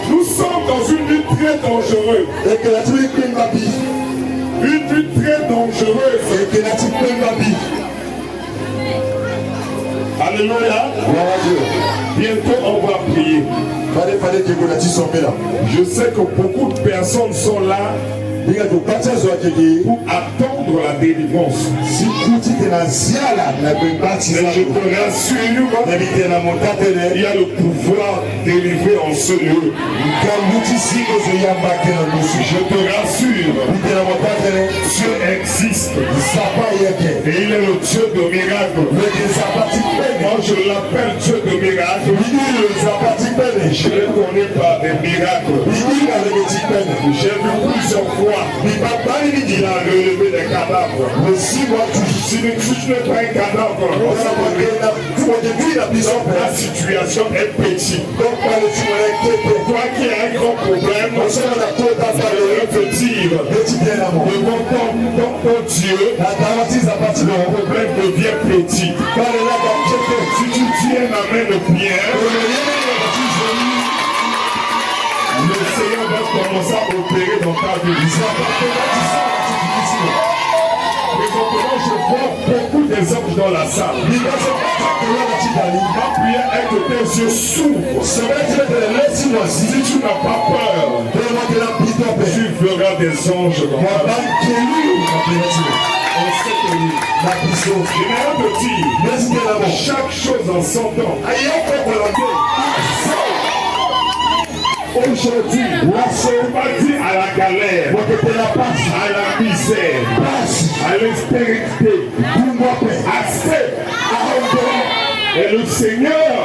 Nous sommes dans une lutte très dangereuse. Une lutte très dangereuse. Alléluia. Bientôt on va prier. Je sais que beaucoup de personnes sont là pour attendre la délivrance. Mais je te rassure, il y a le pouvoir délivrer en ce lieu. Je te rassure, Dieu existe. Et il est le Dieu de miracles. Moi je l'appelle Dieu de miracles. Je le connais par des miracles. J'ai vu plusieurs fois. Il a relevé des cadavres. Si tu n'es pas un cadavre, la situation est petite. Toi qui as un grand problème, un petit devant ton Dieu, le problème devient petit. Si tu tiens la main de Pierre, le Seigneur va commencer à opérer dans ta vie. Présentement, je vois beaucoup des anges dans la salle. Ma prière est que tes yeux s'ouvrent. Si tu n'as pas peur, tu verras des anges dans ta vie. Je vais te dire, chaque chose en son temps. Aujourd'hui, la dit à la galère, à la misère, à l'expérience, assez. Et le Seigneur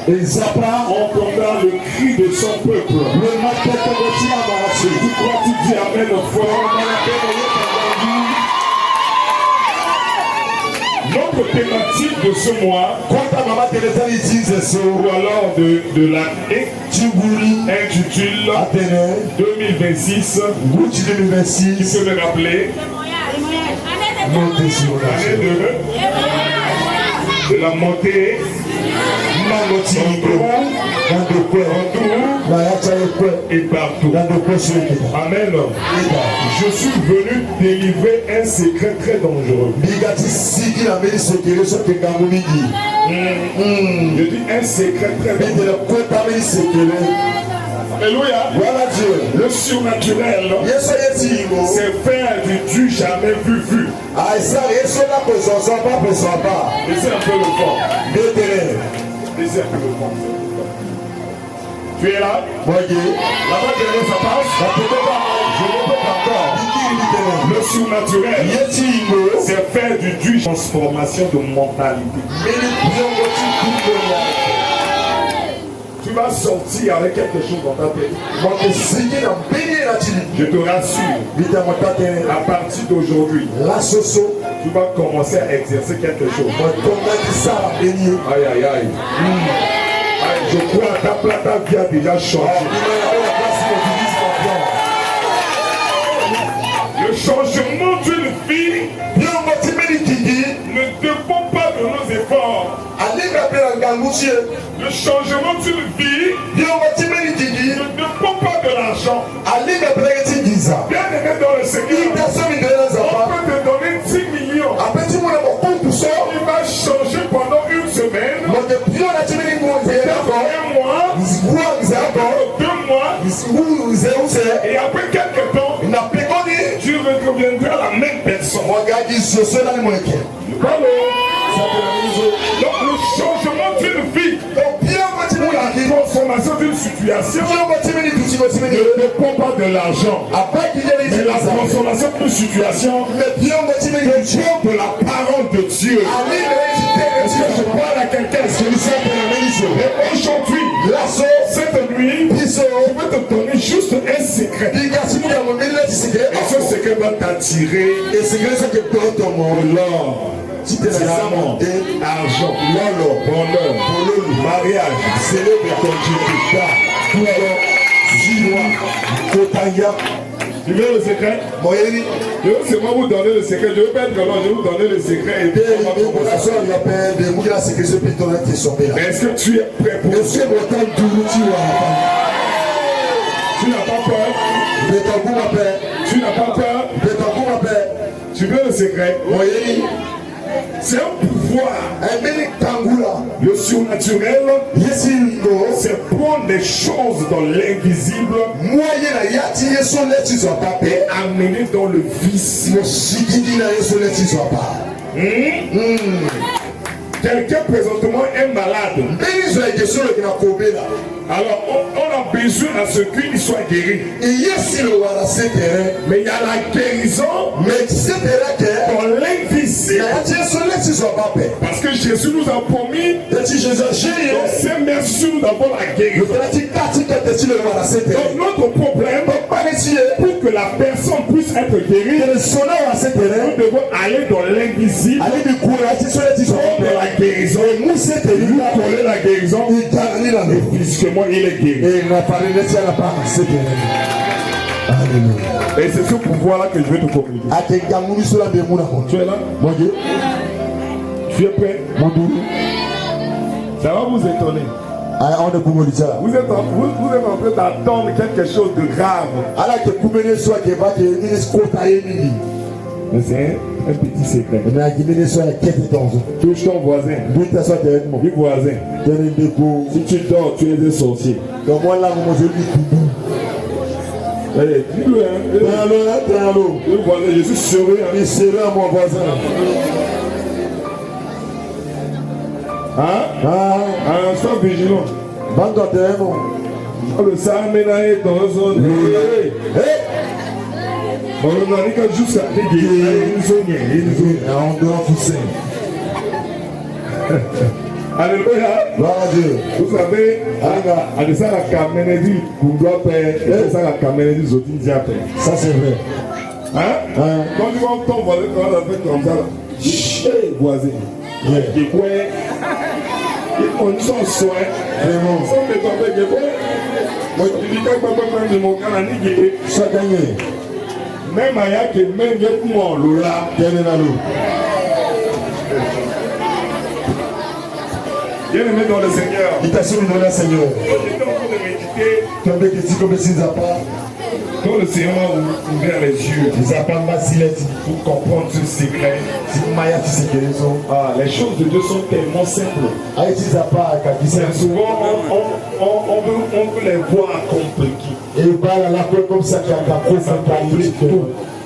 entendra le cri de son peuple. Tu crois, tu dis amen fort. Notre thématique de ce mois, ou alors de l'année, intitule 2026. Qui peut me rappeler? Année de la montée. Et partout. Amen. Je suis venu délivrer un secret très dangereux. Je dis un secret très dangereux. Alléluia. Voilà Dieu. Le surnaturel, c'est faire du jamais vu. Laissez un peu le fond. Laissez un peu le fond. Tu es là? Là-bas, ça passe? Je ne peux pas encore. Le surnaturel, c'est faire du transformation de mentalité. Tu vas sortir avec quelque chose dans ta tête. Je te rassure, à partir d'aujourd'hui, tu vas commencer à exercer quelque chose. Aïe, aïe, aïe. Je crois que ta vie a déjà changé. Le changement d'une vie ne dépend pas de nos efforts. Le changement d'une vie ne dépend pas de l'argent. Bien aimé dans le Seigneur, on peut te donner 10 millions. Il va changer pendant une semaine, un mois, 2 mois, et après quelques temps, tu redeviendras la même personne. Donc le changement d'une vie, ou la transformation d'une situation, ne dépend pas de l'argent. Mais la transformation d'une situation dépend de la parole de Dieu. Est-ce que je parle à quelqu'un? Et aujourd'hui, cette nuit, je vais te donner juste un secret. Et ce secret va t'attirer l'or, argent, bonheur, mariage, célèbre, Tu veux le secret? Je veux seulement vous donner le secret. Je veux pas être comment, je vais vous donner le secret. Et puis, mais est-ce que tu es prêt pour ça? Tu n'as pas peur? Tu n'as pas peur? Tu veux le secret? C'est un pouvoir. Le surnaturel, c'est prendre des choses dans l'invisible et amener dans le vice. Quelqu'un présentement est malade. Alors on a besoin à ce qu'il soit guéri. Mais il y a la guérison dans l'invisible. Parce que Jésus nous a promis, dans ses merci nous avons la guérison. Donc notre problème, pour que la personne puisse être guérie, nous devons aller dans l'invisible, prendre la guérison, lui coller la guérison, et physiquement il est guéri. Et c'est ce pouvoir-là que je vais te communiquer. Tu es là? Tu es prêt? Ça va vous étonner. Vous êtes en train d'attendre quelque chose de grave. Mais c'est un petit secret. Touche ton voisin. Dis voisin. Si tu dors, tu es un sorcier. Allez, dis-le, je suis sérieux à mon voisin. Sois vigilant. Le Saména est dans la zone. On a dit que jusqu'à alléluia. Vous savez, à ça la Caménédie, qu'on doit faire, ça la Caménédie, ça c'est vrai. Quand tu vois ton voisin, quand on fait comme ça, voisin, on s'en soin, vraiment. Sans me tomber, moi je dis que je mon canani qui est gagné. Même à y'a que même y'a pour mon lola, bien aimé dans le Seigneur. Il t'a soumis dans le Seigneur. Tu as médité quand le Seigneur m'a ouvert les yeux pour comprendre ce secret. Les choses de Dieu sont tellement simples. Souvent on peut les voir compliquées.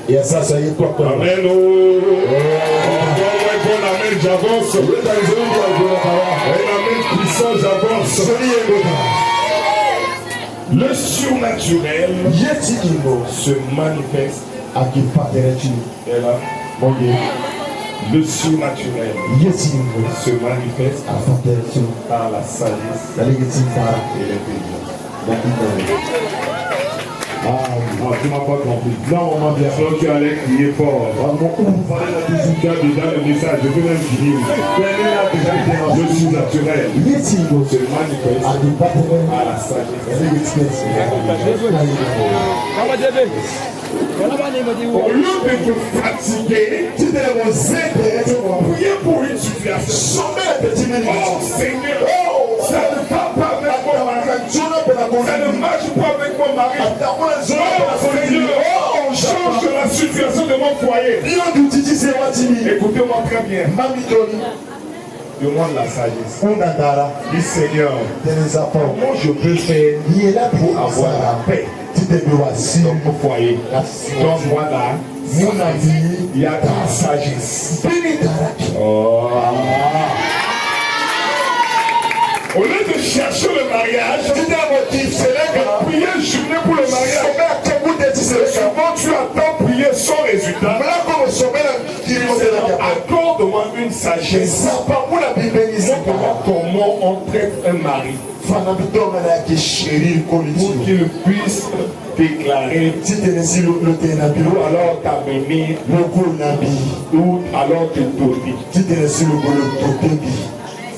Et ça, ça y est, quoi. Amen. Amen, j'avance. Amen, puissant, j'avance. Le surnaturel se manifeste à qui et là, le surnaturel se manifeste par la sagesse et l'intelligence. Tu m'as pas compris. Non, on m'a bien sûr tu allais crier fort. Tu as déjà le message, je peux même finir. Le surnaturel se manifeste à la sagesse. Au lieu de te fatiguer, tu devrais prier pour une situation. Oh Seigneur, ça ne va pas avec mon mari. Ça ne marche pas avec mon mari. Oh Seigneur, change la situation de mon foyer. Écoutez-moi très bien. Demande la sagesse. Dis Seigneur, comment je peux faire pour avoir la paix dans mon foyer? Donne-moi là. Mon ami, il y a ta sagesse. Oh. Au lieu de chercher le mariage, prier journée pour le mariage. Souvent tu attends prier sans résultat. Accorde-moi une sagesse. Comment on traite un mari pour qu'il puisse déclarer ou alors t'amener ou alors te donner.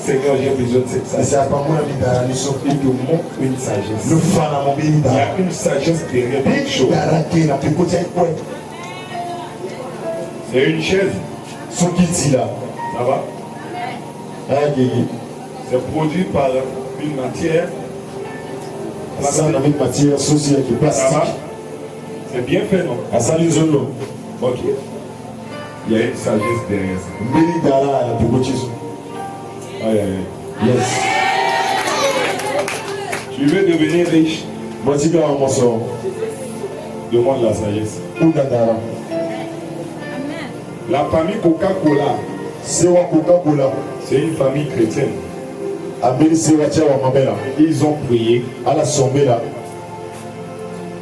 Seigneur, j'ai besoin de cette sagesse. Il te montre une sagesse. Il y a une sagesse derrière toute chose. C'est une chaise. Ça va? C'est produit par une matière. Ça va? C'est bien fait, non? Ok. Il y a une sagesse derrière ça. Aïe, aïe, aïe. Yes. Tu veux devenir riche? Demande la sagesse. La famille Coca-Cola, c'est une famille chrétienne. Ils ont prié.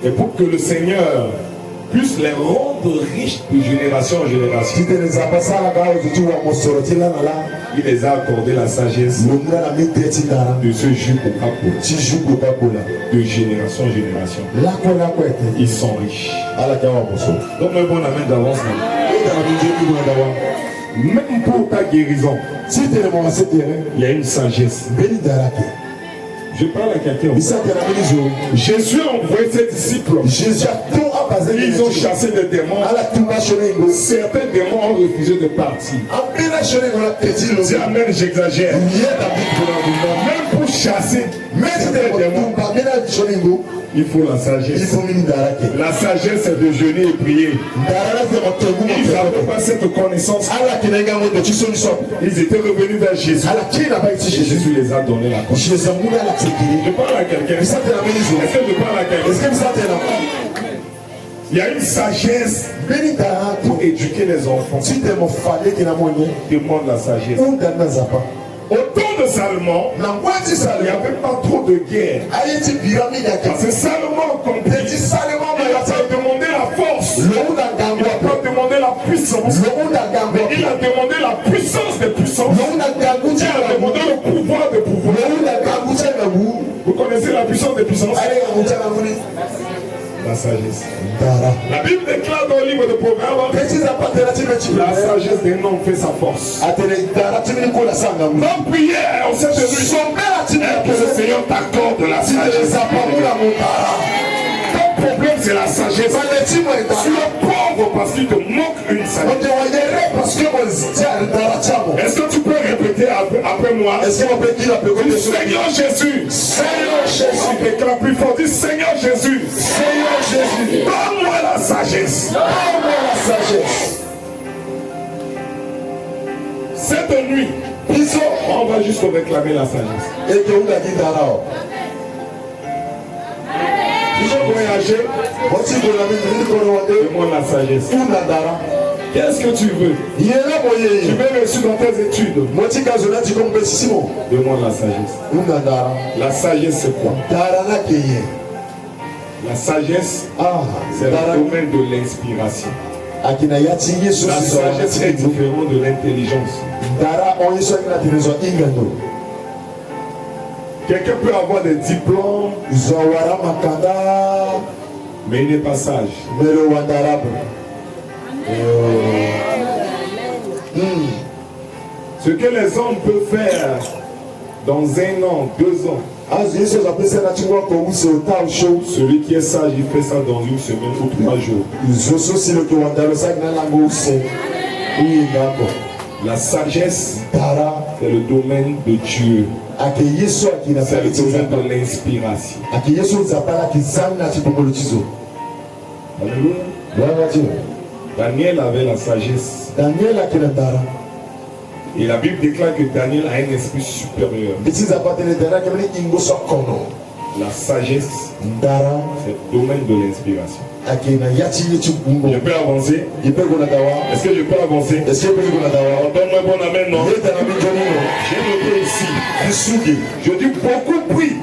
Et pour que le Seigneur puisse les rendre riches de génération en génération, il les a accordé la sagesse de ce jus Coca-Cola. De génération en génération. Ils sont riches. Donc un bon amen d'avance. Même pour ta guérison, il y a une sagesse. Je parle à quelqu'un. Jésus a envoyé ses disciples. Ils ont chassé des démons. Certains démons ont refusé de partir. Dis amen, j'exagère. Même pour chasser des démons, il faut la sagesse. La sagesse, c'est de jeûner et prier. Ils n'avaient pas cette connaissance. Ils étaient revenus vers Jésus. Jésus les a donné la connaissance. Je parle à quelqu'un. Est-ce que je parle à quelqu'un? Il y a une sagesse pour éduquer les enfants. Demande la sagesse. Au temps de Salomon, il n'y avait pas trop de guerre. Parce que Salomon, comme il a demandé la force. Il n'a pas demandé la puissance. Mais il a demandé la puissance des puissances. Il a demandé le pouvoir des pouvoirs. Vous connaissez la puissance des puissances? La sagesse. La Bible déclare dans le livre de Proverbes, la sagesse d'un homme fait sa force. Dans prière, on s'est tenu. Que le Seigneur t'accorde la sagesse. Ton problème, c'est la sagesse. Tu es pauvre parce qu'il te manque une sagesse. Est-ce que tu peux répéter après moi? Seigneur Jésus. Seigneur Jésus. On déclare plus fort. Dis Seigneur Jésus. Seigneur Jésus. Donne-moi la sagesse. Donne-moi la sagesse. Cette nuit, on va juste réclamer la sagesse. Tu veux voyager? Demande la sagesse. Qu'est-ce que tu veux? Tu veux réussir dans tes études? Demande la sagesse. La sagesse, c'est quoi? La sagesse, c'est le domaine de l'inspiration. La sagesse est différente de l'intelligence. Quelqu'un peut avoir des diplômes, mais il n'est pas sage. Ce que les hommes peuvent faire dans 1 an, 2 ans, celui qui est sage, il fait ça dans 1 semaine ou 3 jours. La sagesse, c'est le domaine de Dieu. C'est le domaine de l'inspiration. Alléluia. Daniel avait la sagesse. Et la Bible déclare que Daniel a un esprit supérieur. La sagesse, c'est le domaine de l'inspiration. Je peux avancer? Est-ce que je peux avancer? Donne-moi un bon amen, non? J'ai noté ici. Je dis beaucoup prient,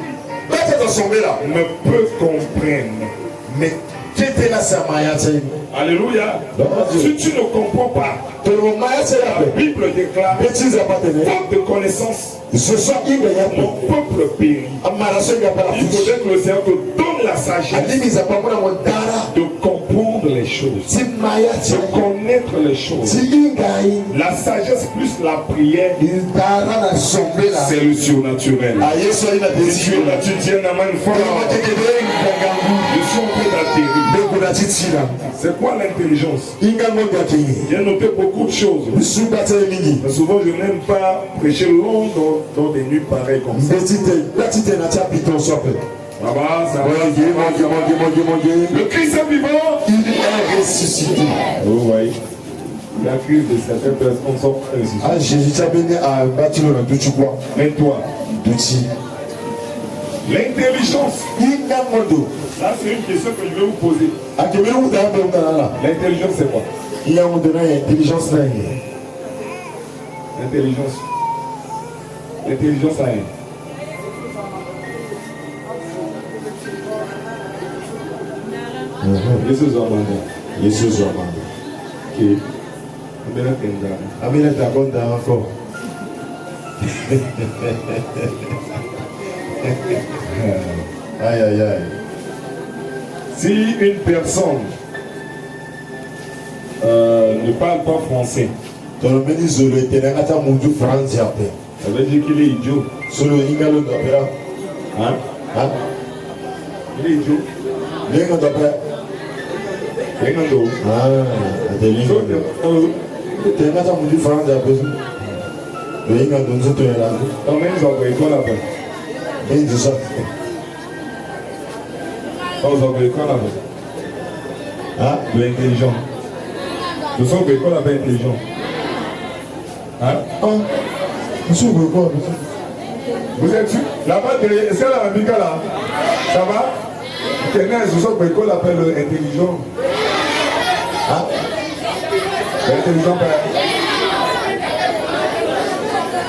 mais peu comprennent. Alléluia. Si tu ne comprends pas, la Bible déclare, faute de connaissance, mon peuple périt. Il faudrait que le Seigneur te donne la sagesse de comprendre comprendre les choses, de connaître les choses. La sagesse plus la prière, c'est le surnaturel. Si tu es là, tu tiens la main forte. Je suis en train d'atterrir. C'est quoi l'intelligence? J'ai noté beaucoup de choses. Mais souvent, je n'aime pas prêcher long dans des nuits pareilles comme ça. Là-bas, ça va. Le Christ est vivant. Il est ressuscité. Vous voyez, la crise de certaines personnes sont ressuscitées. Ah, Jésus a béni à bâtir le tout, tu crois. Mais toi, l'intelligence. Là, c'est une question que je vais vous poser. L'intelligence, c'est quoi? Il y a l'intelligence. L'intelligence. L'intelligence, c'est rien. Yesus Amanda. Yesus Amanda. Ok. Amina Tabonda encore. Aïe aïe aïe. Si une personne ne parle pas français, ça veut dire qu'il est idiot. Hein? Hein? Il est idiot. L'intelligent. Je sens que l'école avait intelligent. Hein? Vous êtes sûr? Là-bas, est-ce qu'elle a un bica là? Ça va? Je sens que l'école appelle intelligent. Hein? L'intelligent père.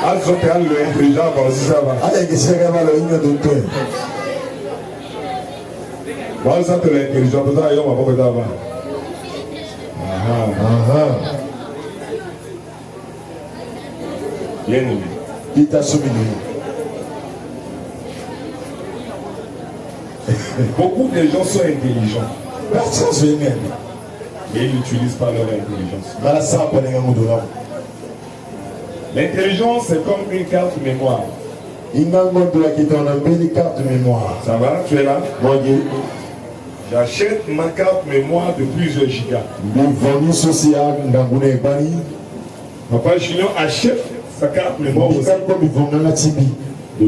Ah, je sens que l'intelligent, si ça va. Ah, il y a moi, ça te l'intelligent, peut-être que je vais pas avant. Bien aimé. Il t'a soumis. Beaucoup de gens sont intelligents. Mais ils n'utilisent pas leur intelligence. L'intelligence, c'est comme une carte mémoire. Ça va? Tu es là? J'achète ma carte mémoire de plusieurs gigas. Papa Junior achète sa carte mémoire de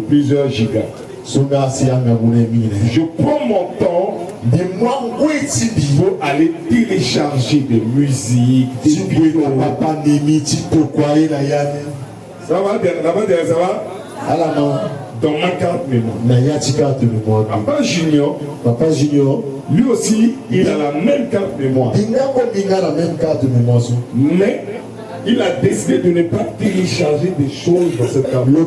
plusieurs gigas. Je prends mon temps pour aller télécharger des musiques, des vidéos. Ça va? Là-bas, ça va? À la main. Dans ma carte mémoire. Papa Junior, lui aussi, il a la même carte mémoire. Mais il a décidé de ne pas télécharger des choses dans cette carte mémoire.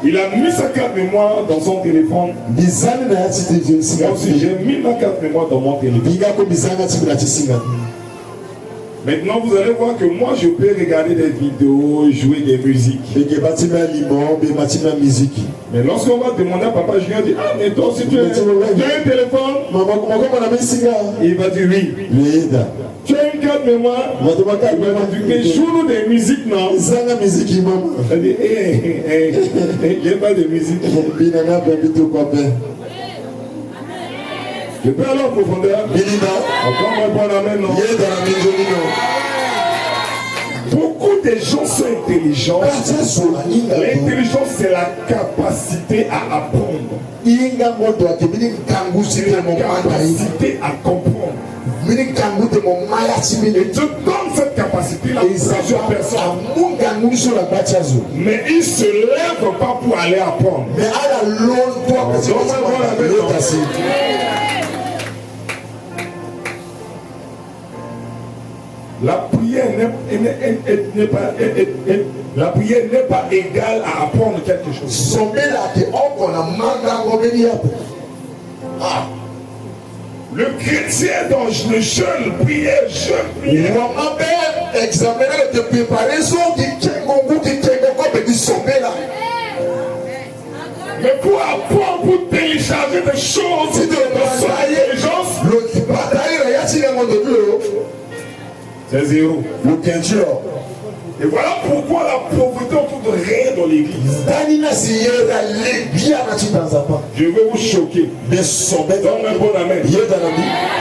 Il a mis sa carte mémoire dans son téléphone. Moi aussi, j'ai mis ma carte mémoire dans mon téléphone. Maintenant, vous allez voir que moi, je peux regarder des vidéos, jouer des musiques. Mais lorsqu'on va demander à Papa Julien, dit, ah, mais toi aussi, tu as un téléphone? Il va dire oui. Tu as une carte mémoire? Il va dire, mais joue-nous des musiques, non? Il dit, j'ai pas de musique. Je peux aller en profondeur. Encore moi pour la main, non? Beaucoup de gens sont intelligents. L'intelligence, c'est la capacité à apprendre. La capacité à comprendre. Et Dieu donne cette capacité-là à plusieurs personnes. Mais ils ne se lèvent pas pour aller apprendre. La prière n'est pas égale à apprendre quelque chose. Le chrétien dans le jeûne, prière, Mais pour apprendre, pour télécharger des choses de son intelligence, c'est zéro. Et voilà pourquoi la pauvreté autour de rien dans l'église. Je vais vous choquer. Donne un bon amen. Je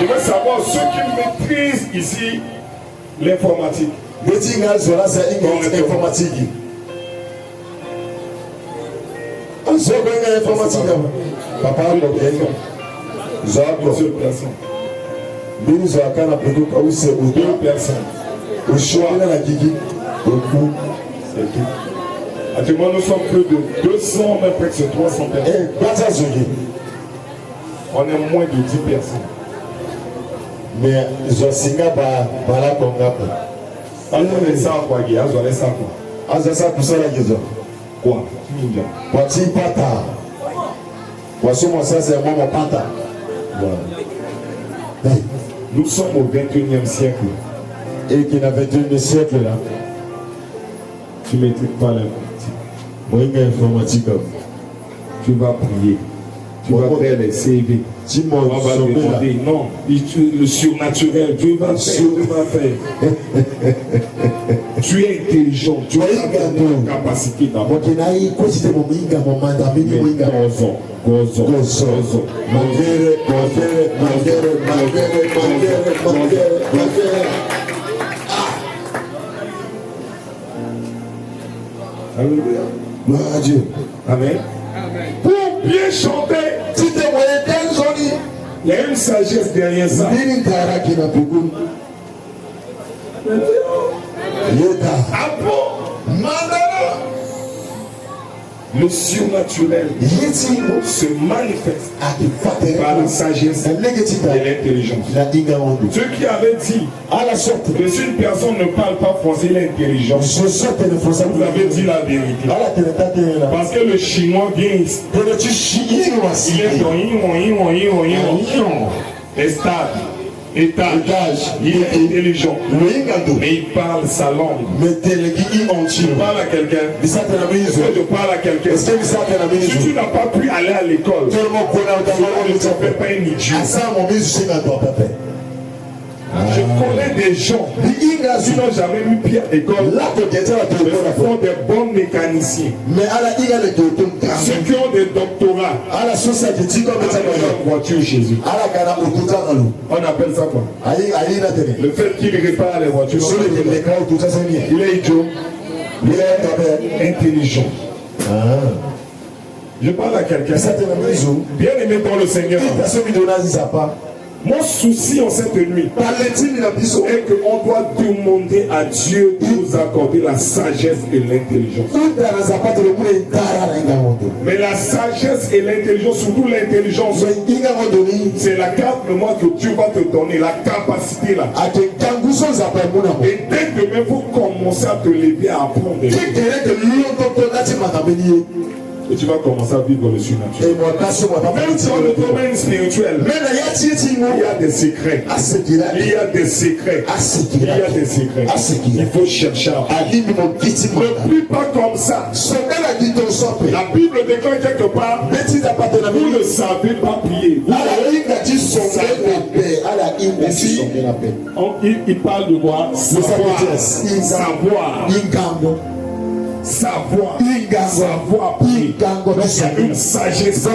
veux savoir ceux qui maîtrisent ici l'informatique. Papa, deux personnes. Actuellement, nous sommes plus de 200, même presque 300 personnes. On est moins de 10 personnes. Mais je suis là, quoi? Nous sommes au 21e siècle. Et qui n'a 21e siècle là. Tu ne maîtrises pas l'informatique. Tu vas prier. Tu vas faire les CV. Tu vas demander. Non, le surnaturel. Tu vas faire. Tu es intelligent. Tu as une capacité d'abord. Alléluia. Gloire à Dieu. Amen. Pour bien chanter, il y a une sagesse derrière ça. Ah bon? Le surnaturel se manifeste par la sagesse et l'intelligence. Ceux qui avaient dit que si une personne ne parle pas français, il est intelligent. Vous avez dit la vérité. Parce que le chinois vient ici. Il est stable. Étage, il est intelligent, mais il parle sa langue. Tu parles à quelqu'un, je parle à quelqu'un. Si tu n'as pas pu aller à l'école, tu ne fais pas un idiot. Je connais des gens qui n'ont jamais eu pied à l'école, mais font des bons mécaniciens. Ceux qui ont des doctorats, voiture chez eux. On appelle ça quoi? Le fait qu'il répare les voitures, il est idiot, il est intelligent. Je parle à quelqu'un bien aimé par le Seigneur. Mon souci en cette nuit est qu'on doit demander à Dieu de nous accorder la sagesse et l'intelligence. Mais la sagesse et l'intelligence, surtout l'intelligence, c'est la carte de moi que Dieu va te donner, la capacité là. Et dès demain, il faut commencer à te lever à apprendre des choses. Et tu vas commencer à vivre le surnaturel. Même dans le domaine spirituel, il y a des secrets. Il y a des secrets. Il y a des secrets. Il faut chercher à apprendre. Ne plus pas comme ça. La Bible déclare quelque part, vous ne savez pas prier. Il parle de quoi? Savoir prier. Donc il y a une sagesse,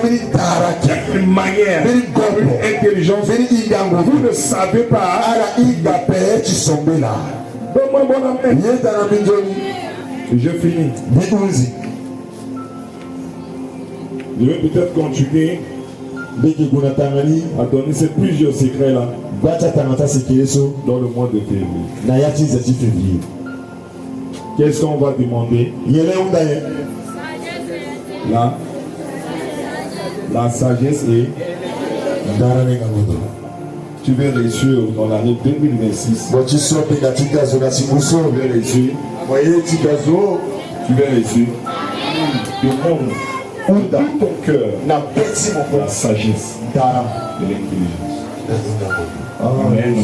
une manière, une intelligence. Vous ne savez pas. Donne-moi un bon amen. Je finis. Je vais peut-être continuer à donner ces plusieurs secrets là dans le mois de février. Qu'est-ce qu'on va demander? La sagesse et tu vais réussir dans l'année 2026. Tu vais réussir. Tu vais réussir. Demande dans tout ton cœur la sagesse et l'intelligence. Amen.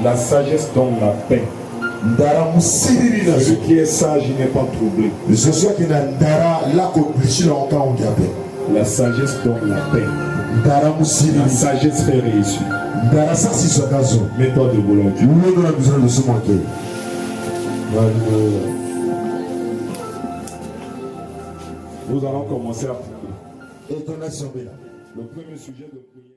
La sagesse donne la paix. Celui qui est sage, il n'est pas troublé. La sagesse donne la paix. La sagesse fait réussir. Mets-toi debout l'autre. Nous allons commencer à prier. Le premier sujet de prière.